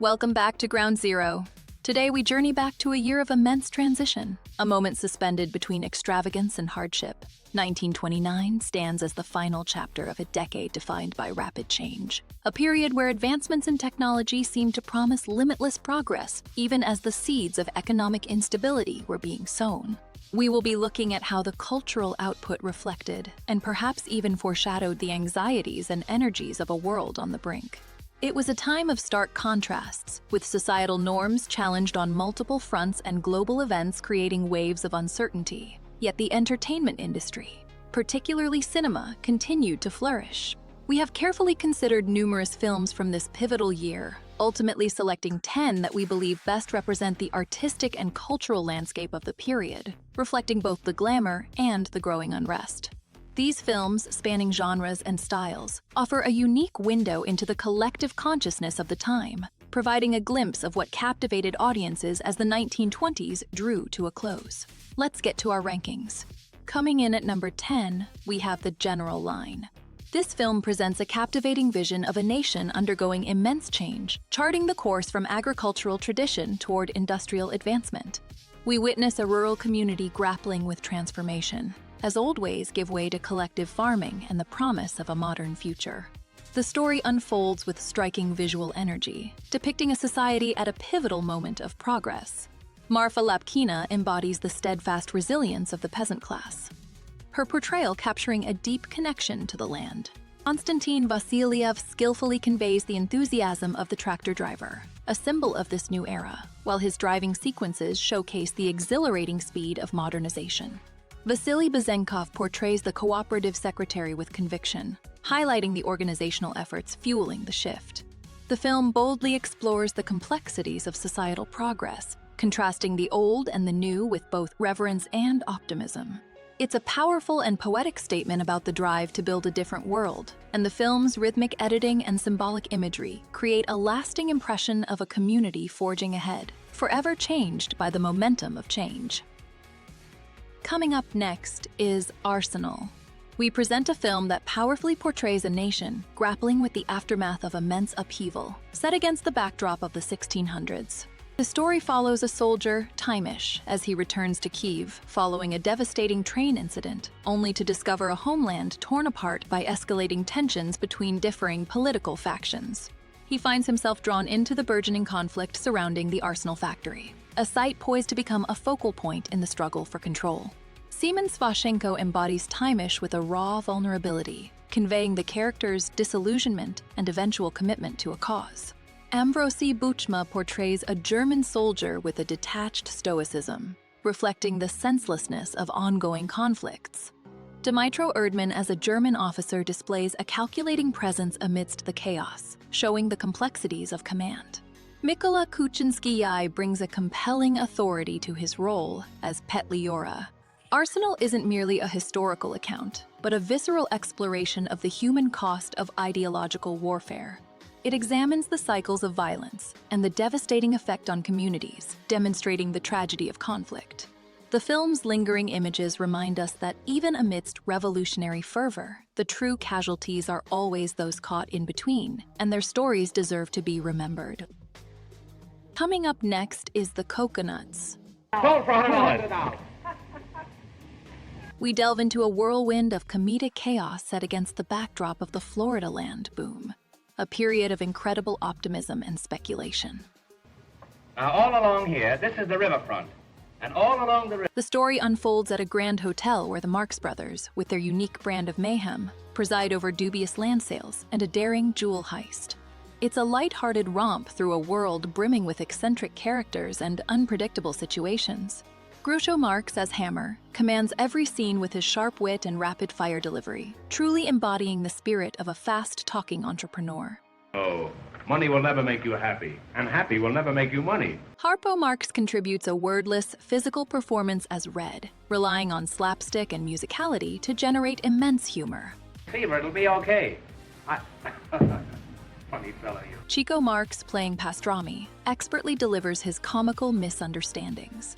Welcome back to Ground Zero. Today we journey back to a year of immense transition, a moment suspended between extravagance and hardship. 1929 stands as the final chapter of a decade defined by rapid change, a period where advancements in technology seemed to promise limitless progress, even as the seeds of economic instability were being sown. We will be looking at how the cultural output reflected, and perhaps even foreshadowed the anxieties and energies of a world on the brink. It was a time of stark contrasts, with societal norms challenged on multiple fronts and global events creating waves of uncertainty. Yet the entertainment industry, particularly cinema, continued to flourish. We have carefully considered numerous films from this pivotal year, ultimately selecting 10 that we believe best represent the artistic and cultural landscape of the period, reflecting both the glamour and the growing unrest. These films, spanning genres and styles, offer a unique window into the collective consciousness of the time, providing a glimpse of what captivated audiences as the 1920s drew to a close. Let's get to our rankings. Coming in at number 10, we have The General Line. This film presents a captivating vision of a nation undergoing immense change, charting the course from agricultural tradition toward industrial advancement. We witness a rural community grappling with transformation, as old ways give way to collective farming and the promise of a modern future. The story unfolds with striking visual energy, depicting a society at a pivotal moment of progress. Marfa Lapkina embodies the steadfast resilience of the peasant class, her portrayal capturing a deep connection to the land. Konstantin Vasilyev skillfully conveys the enthusiasm of the tractor driver, a symbol of this new era, while his driving sequences showcase the exhilarating speed of modernization. Vasily Bezenkov portrays the cooperative secretary with conviction, highlighting the organizational efforts fueling the shift. The film boldly explores the complexities of societal progress, contrasting the old and the new with both reverence and optimism. It's a powerful and poetic statement about the drive to build a different world, and the film's rhythmic editing and symbolic imagery create a lasting impression of a community forging ahead, forever changed by the momentum of change. Coming up next is Arsenal. We present a film that powerfully portrays a nation grappling with the aftermath of immense upheaval, set against the backdrop of the 1600s. The story follows a soldier, Timish, as he returns to Kyiv following a devastating train incident, only to discover a homeland torn apart by escalating tensions between differing political factions. He finds himself drawn into the burgeoning conflict surrounding the Arsenal factory, a site poised to become a focal point in the struggle for control. Seaman Svashenko embodies Timish with a raw vulnerability, conveying the character's disillusionment and eventual commitment to a cause. Ambrosi Buchma portrays a German soldier with a detached stoicism, reflecting the senselessness of ongoing conflicts. Dmytro Erdman as a German officer displays a calculating presence amidst the chaos, showing the complexities of command. Mykola Kuczynski brings a compelling authority to his role as Petliora. Arsenal isn't merely a historical account, but a visceral exploration of the human cost of ideological warfare. It examines the cycles of violence and the devastating effect on communities, demonstrating the tragedy of conflict. The film's lingering images remind us that even amidst revolutionary fervor, the true casualties are always those caught in between, and their stories deserve to be remembered. Coming up next is The Cocoanuts. We delve into a whirlwind of comedic chaos set against the backdrop of the Florida land boom, a period of incredible optimism and speculation. Now, all along here, this is the riverfront, and all along the river... The story unfolds at a grand hotel where the Marx Brothers, with their unique brand of mayhem, preside over dubious land sales and a daring jewel heist. It's a light-hearted romp through a world brimming with eccentric characters and unpredictable situations. Groucho Marx, as Hammer, commands every scene with his sharp wit and rapid-fire delivery, truly embodying the spirit of a fast-talking entrepreneur. Oh, money will never make you happy, and happy will never make you money. Harpo Marx contributes a wordless, physical performance as Red, relying on slapstick and musicality to generate immense humor. Fever, it'll be okay. Funny fella, you. Chico Marx, playing Pastrami, expertly delivers his comical misunderstandings.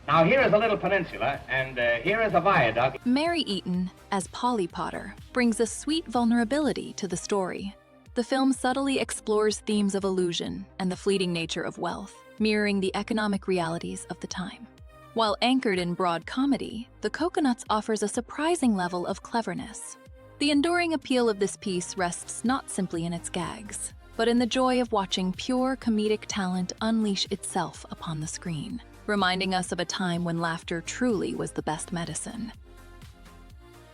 Now, here is a little peninsula, and here is a viaduct. Mary Eaton, as Polly Potter, brings a sweet vulnerability to the story. The film subtly explores themes of illusion and the fleeting nature of wealth, mirroring the economic realities of the time. While anchored in broad comedy, The Cocoanuts offers a surprising level of cleverness. The enduring appeal of this piece rests not simply in its gags, but in the joy of watching pure comedic talent unleash itself upon the screen, reminding us of a time when laughter truly was the best medicine.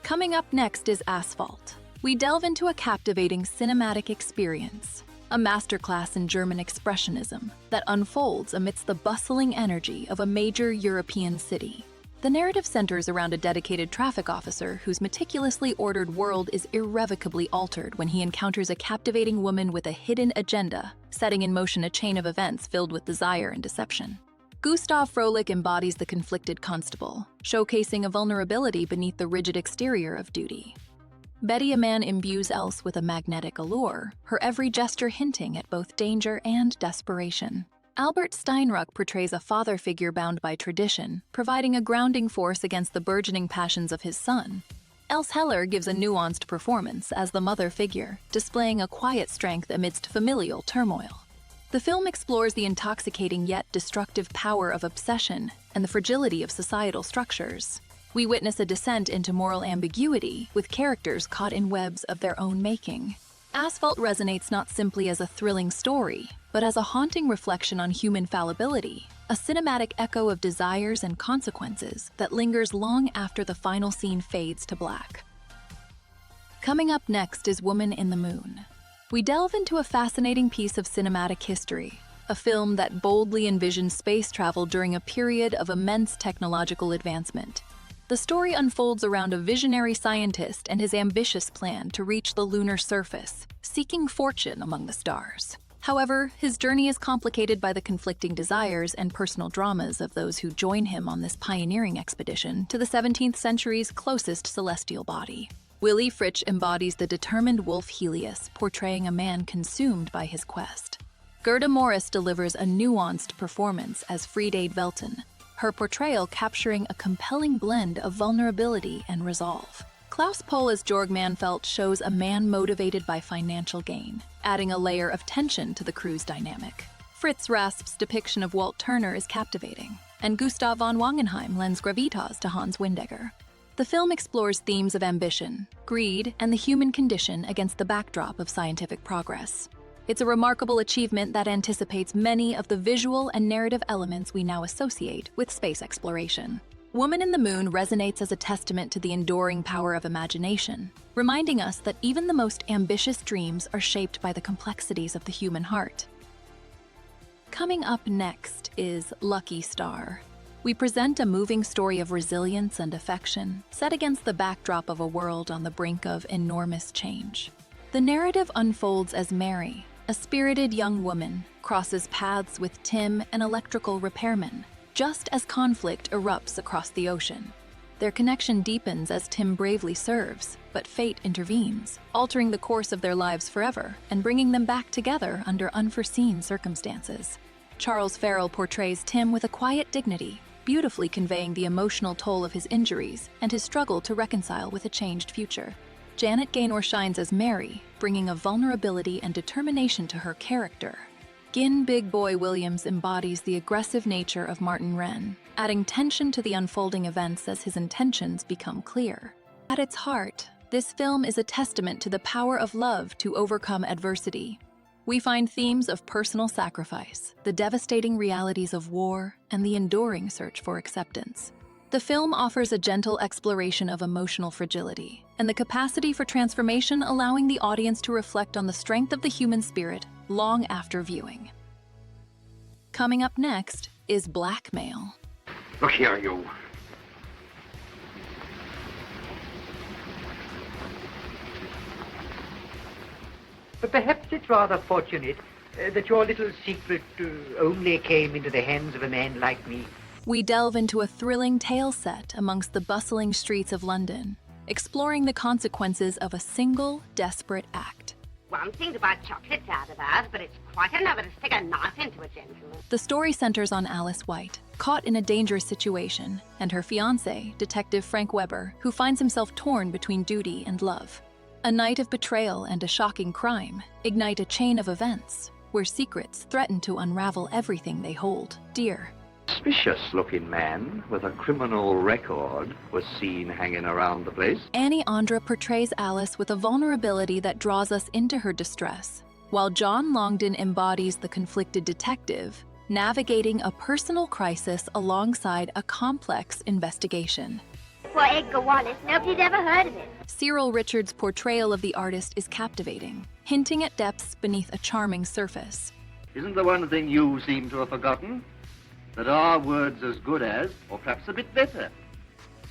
Coming up next is Asphalt. We delve into a captivating cinematic experience, a masterclass in German expressionism that unfolds amidst the bustling energy of a major European city. The narrative centers around a dedicated traffic officer whose meticulously ordered world is irrevocably altered when he encounters a captivating woman with a hidden agenda, setting in motion a chain of events filled with desire and deception. Gustav Froelich embodies the conflicted constable, showcasing a vulnerability beneath the rigid exterior of duty. Betty Amann imbues Else with a magnetic allure, her every gesture hinting at both danger and desperation. Albert Steinruck portrays a father figure bound by tradition, providing a grounding force against the burgeoning passions of his son. Else Heller gives a nuanced performance as the mother figure, displaying a quiet strength amidst familial turmoil. The film explores the intoxicating yet destructive power of obsession and the fragility of societal structures. We witness a descent into moral ambiguity, with characters caught in webs of their own making. Asphalt resonates not simply as a thrilling story, but as a haunting reflection on human fallibility, a cinematic echo of desires and consequences that lingers long after the final scene fades to black. Coming up next is Woman in the Moon. We delve into a fascinating piece of cinematic history, a film that boldly envisions space travel during a period of immense technological advancement. The story unfolds around a visionary scientist and his ambitious plan to reach the lunar surface, seeking fortune among the stars. However, his journey is complicated by the conflicting desires and personal dramas of those who join him on this pioneering expedition to the 17th century's closest celestial body. Willy Fritsch embodies the determined wolf Helios, portraying a man consumed by his quest. Gerda Morris delivers a nuanced performance as Friedade Velten, her portrayal capturing a compelling blend of vulnerability and resolve. Klaus Pohl as Jorg Manfelt shows a man motivated by financial gain, adding a layer of tension to the crew's dynamic. Fritz Rasp's depiction of Walt Turner is captivating, and Gustav von Wangenheim lends gravitas to Hans Windegger. The film explores themes of ambition, greed, and the human condition against the backdrop of scientific progress. It's a remarkable achievement that anticipates many of the visual and narrative elements we now associate with space exploration. Woman in the Moon resonates as a testament to the enduring power of imagination, reminding us that even the most ambitious dreams are shaped by the complexities of the human heart. Coming up next is Lucky Star. We present a moving story of resilience and affection, set against the backdrop of a world on the brink of enormous change. The narrative unfolds as Mary, a spirited young woman, crosses paths with Tim, an electrical repairman, just as conflict erupts across the ocean. Their connection deepens as Tim bravely serves, but fate intervenes, altering the course of their lives forever and bringing them back together under unforeseen circumstances. Charles Farrell portrays Tim with a quiet dignity, beautifully conveying the emotional toll of his injuries and his struggle to reconcile with a changed future. Janet Gaynor shines as Mary, bringing a vulnerability and determination to her character. Gin Big Boy Williams embodies the aggressive nature of Martin Wren, adding tension to the unfolding events as his intentions become clear. At its heart, this film is a testament to the power of love to overcome adversity. We find themes of personal sacrifice, the devastating realities of war, and the enduring search for acceptance. The film offers a gentle exploration of emotional fragility and the capacity for transformation, allowing the audience to reflect on the strength of the human spirit long after viewing. Coming up next is Blackmail. Look here, you. But perhaps it's rather fortunate that your little secret only came into the hands of a man like me. We delve into a thrilling tale set amongst the bustling streets of London, exploring the consequences of a single, desperate act. One thing to buy chocolates out of us, but it's quite another to stick a knife into a gentleman. The story centers on Alice White, caught in a dangerous situation, and her fiancé, Detective Frank Weber, who finds himself torn between duty and love. A night of betrayal and a shocking crime ignite a chain of events where secrets threaten to unravel everything they hold dear. Suspicious-looking man with a criminal record was seen hanging around the place. Annie Andra portrays Alice with a vulnerability that draws us into her distress, while John Longden embodies the conflicted detective, navigating a personal crisis alongside a complex investigation. Poor Edgar Wallace, nobody's ever heard of it. Cyril Richards' portrayal of the artist is captivating, hinting at depths beneath a charming surface. Isn't the one thing you seem to have forgotten? That are words as good as, or perhaps a bit better,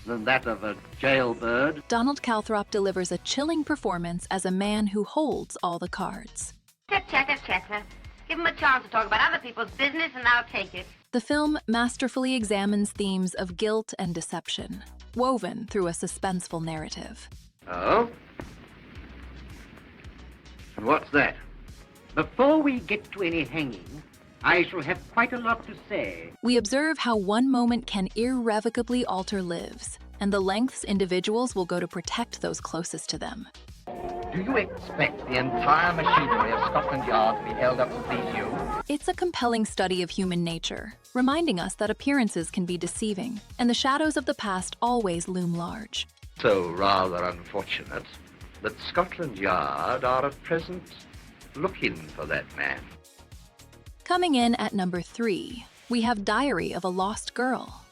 than that of a jailbird? Donald Calthrop delivers a chilling performance as a man who holds all the cards. Chatter. Give him a chance to talk about other people's business and I'll take it. The film masterfully examines themes of guilt and deception, woven through a suspenseful narrative. Oh? And what's that? Before we get to any hanging, I shall have quite a lot to say. We observe how one moment can irrevocably alter lives, and the lengths individuals will go to protect those closest to them. Do you expect the entire machinery of Scotland Yard to be held up to please you? It's a compelling study of human nature, reminding us that appearances can be deceiving, and the shadows of the past always loom large. So rather unfortunate that Scotland Yard are at present looking for that man. Coming in at number 3, we have Diary of a Lost Girl.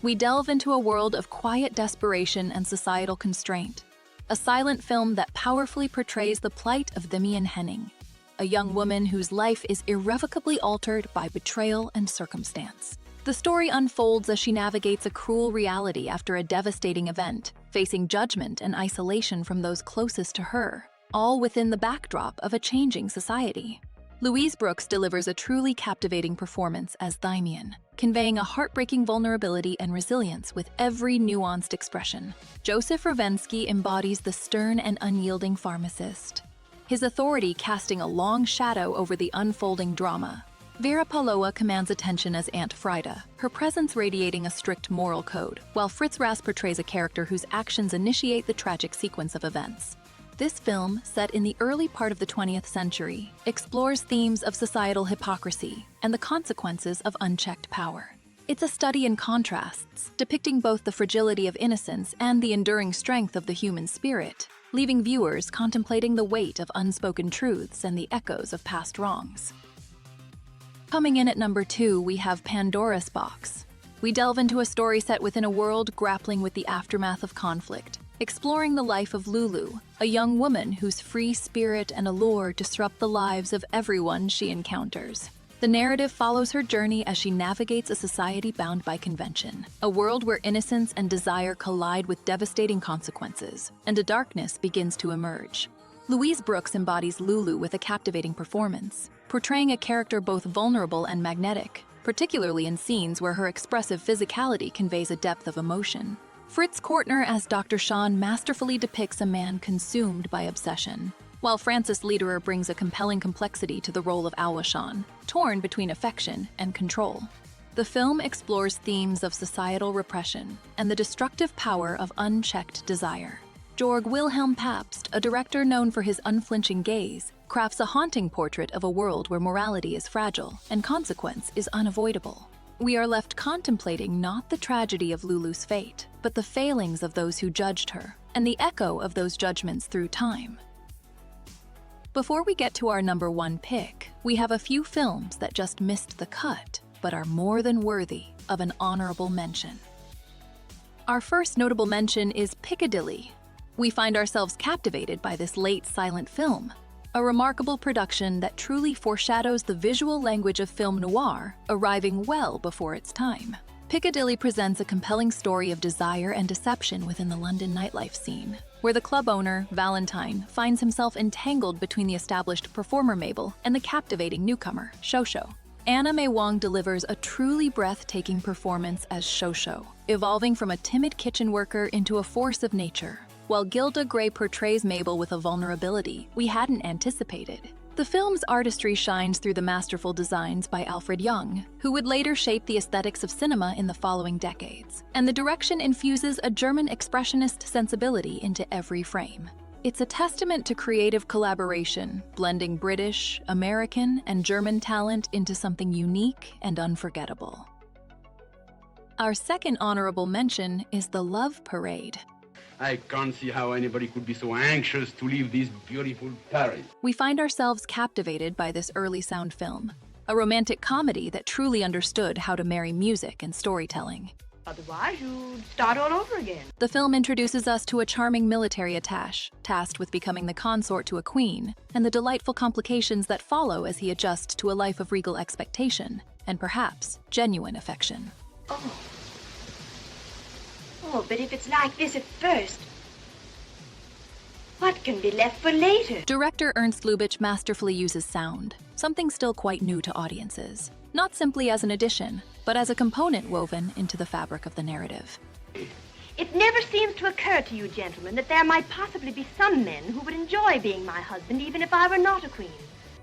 We delve into a world of quiet desperation and societal constraint, a silent film that powerfully portrays the plight of Vivian Henning, a young woman whose life is irrevocably altered by betrayal and circumstance. The story unfolds as she navigates a cruel reality after a devastating event, facing judgment and isolation from those closest to her, all within the backdrop of a changing society. Louise Brooks delivers a truly captivating performance as Thymian, conveying a heartbreaking vulnerability and resilience with every nuanced expression. Joseph Ravensky embodies the stern and unyielding pharmacist, his authority casting a long shadow over the unfolding drama. Vera Paulowa commands attention as Aunt Frida, her presence radiating a strict moral code, while Fritz Rass portrays a character whose actions initiate the tragic sequence of events. This film, set in the early part of the 20th century, explores themes of societal hypocrisy and the consequences of unchecked power. It's a study in contrasts, depicting both the fragility of innocence and the enduring strength of the human spirit, leaving viewers contemplating the weight of unspoken truths and the echoes of past wrongs. Coming in at number 2, we have Pandora's Box. We delve into a story set within a world grappling with the aftermath of conflict, exploring the life of Lulu, a young woman whose free spirit and allure disrupt the lives of everyone she encounters. The narrative follows her journey as she navigates a society bound by convention, a world where innocence and desire collide with devastating consequences, and a darkness begins to emerge. Louise Brooks embodies Lulu with a captivating performance, portraying a character both vulnerable and magnetic, particularly in scenes where her expressive physicality conveys a depth of emotion. Fritz Kortner as Dr. Sean masterfully depicts a man consumed by obsession, while Francis Lederer brings a compelling complexity to the role of Awa Sean, torn between affection and control. The film explores themes of societal repression and the destructive power of unchecked desire. Georg Wilhelm Pabst, a director known for his unflinching gaze, crafts a haunting portrait of a world where morality is fragile and consequence is unavoidable. We are left contemplating not the tragedy of Lulu's fate, but the failings of those who judged her, and the echo of those judgments through time. Before we get to our number 1 pick, we have a few films that just missed the cut, but are more than worthy of an honorable mention. Our first notable mention is Piccadilly. We find ourselves captivated by this late silent film, a remarkable production that truly foreshadows the visual language of film noir, arriving well before its time. Piccadilly presents a compelling story of desire and deception within the London nightlife scene, where the club owner, Valentine, finds himself entangled between the established performer Mabel and the captivating newcomer, Shosho. Anna May Wong delivers a truly breathtaking performance as Shosho, evolving from a timid kitchen worker into a force of nature, while Gilda Gray portrays Mabel with a vulnerability we hadn't anticipated. The film's artistry shines through the masterful designs by Alfred Young, who would later shape the aesthetics of cinema in the following decades, and the direction infuses a German expressionist sensibility into every frame. It's a testament to creative collaboration, blending British, American, and German talent into something unique and unforgettable. Our second honorable mention is The Love Parade. I can't see how anybody could be so anxious to leave this beautiful Paris. We find ourselves captivated by this early sound film, a romantic comedy that truly understood how to marry music and storytelling. Otherwise, you'd start all over again. The film introduces us to a charming military attaché, tasked with becoming the consort to a queen, and the delightful complications that follow as he adjusts to a life of regal expectation, and perhaps genuine affection. Oh, but if it's like this at first, what can be left for later? Director Ernst Lubitsch masterfully uses sound, something still quite new to audiences, not simply as an addition, but as a component woven into the fabric of the narrative. It never seems to occur to you, gentlemen, that there might possibly be some men who would enjoy being my husband even if I were not a queen.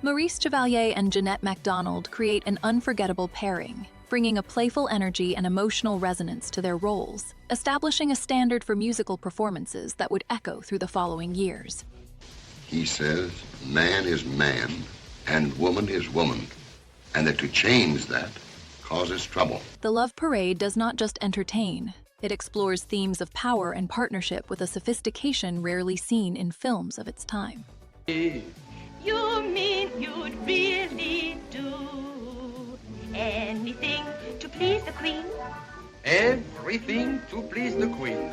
Maurice Chevalier and Jeanette MacDonald create an unforgettable pairing, bringing a playful energy and emotional resonance to their roles, establishing a standard for musical performances that would echo through the following years. He says man is man and woman is woman, and that to change that causes trouble. The Love Parade does not just entertain, it explores themes of power and partnership with a sophistication rarely seen in films of its time. You mean you'd really do anything to please the queen? Everything to please the queen.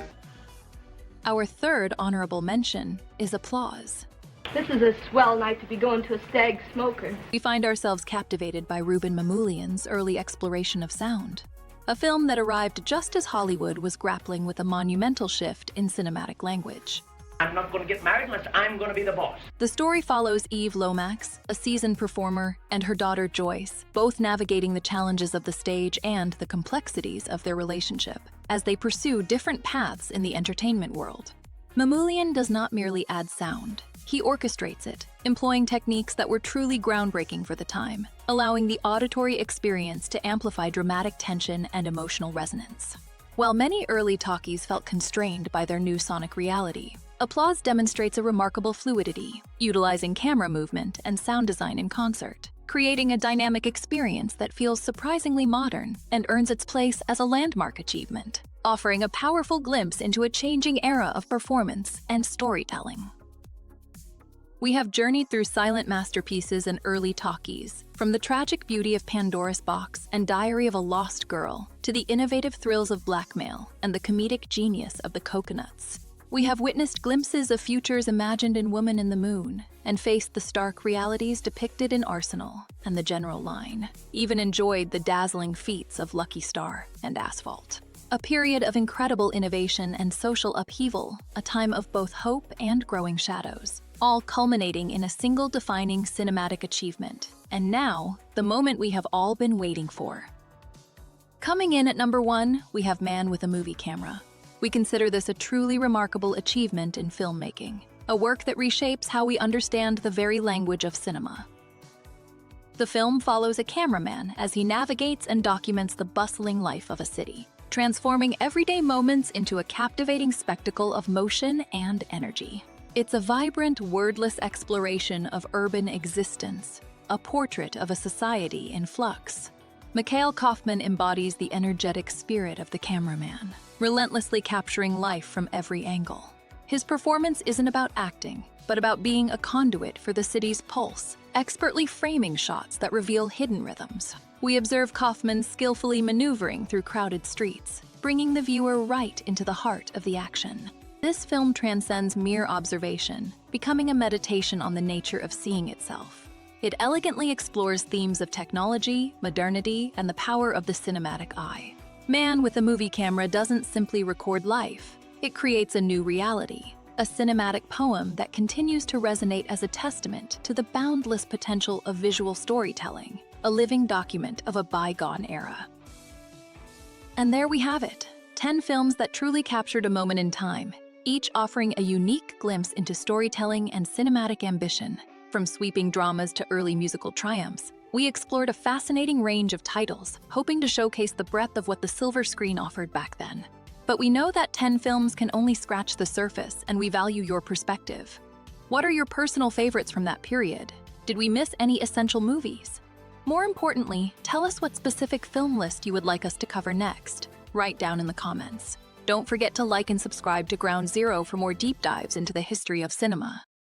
Our third honorable mention is Applause. This is a swell night to be going to a stag smoker. We find ourselves captivated by Ruben Mamoulian's early exploration of sound, a film that arrived just as Hollywood was grappling with a monumental shift in cinematic language. I'm not going to get married unless I'm going to be the boss. The story follows Eve Lomax, a seasoned performer, and her daughter Joyce, both navigating the challenges of the stage and the complexities of their relationship, as they pursue different paths in the entertainment world. Mamoulian does not merely add sound. He orchestrates it, employing techniques that were truly groundbreaking for the time, allowing the auditory experience to amplify dramatic tension and emotional resonance. While many early talkies felt constrained by their new sonic reality, Applause demonstrates a remarkable fluidity, utilizing camera movement and sound design in concert, creating a dynamic experience that feels surprisingly modern and earns its place as a landmark achievement, offering a powerful glimpse into a changing era of performance and storytelling. We have journeyed through silent masterpieces and early talkies, from the tragic beauty of Pandora's Box and Diary of a Lost Girl to the innovative thrills of Blackmail and the comedic genius of the Cocoanuts. We have witnessed glimpses of futures imagined in Woman in the Moon and faced the stark realities depicted in Arsenal and the General Line, even enjoyed the dazzling feats of Lucky Star and Asphalt. A period of incredible innovation and social upheaval, a time of both hope and growing shadows, all culminating in a single defining cinematic achievement. And now, the moment we have all been waiting for. Coming in at number 1, we have Man with a Movie Camera. We consider this a truly remarkable achievement in filmmaking, a work that reshapes how we understand the very language of cinema. The film follows a cameraman as he navigates and documents the bustling life of a city, transforming everyday moments into a captivating spectacle of motion and energy. It's a vibrant, wordless exploration of urban existence, a portrait of a society in flux. Mikhail Kaufman embodies the energetic spirit of the cameraman, relentlessly capturing life from every angle. His performance isn't about acting, but about being a conduit for the city's pulse, expertly framing shots that reveal hidden rhythms. We observe Kaufman skillfully maneuvering through crowded streets, bringing the viewer right into the heart of the action. This film transcends mere observation, becoming a meditation on the nature of seeing itself. It elegantly explores themes of technology, modernity, and the power of the cinematic eye. Man with a Movie Camera doesn't simply record life, it creates a new reality, a cinematic poem that continues to resonate as a testament to the boundless potential of visual storytelling, a living document of a bygone era. And there we have it, 10 films that truly captured a moment in time, each offering a unique glimpse into storytelling and cinematic ambition. From sweeping dramas to early musical triumphs, we explored a fascinating range of titles, hoping to showcase the breadth of what the silver screen offered back then. But we know that 10 films can only scratch the surface, and we value your perspective. What are your personal favorites from that period? Did we miss any essential movies? More importantly, tell us what specific film list you would like us to cover next. Write down in the comments. Don't forget to like and subscribe to Ground Zero for more deep dives into the history of cinema.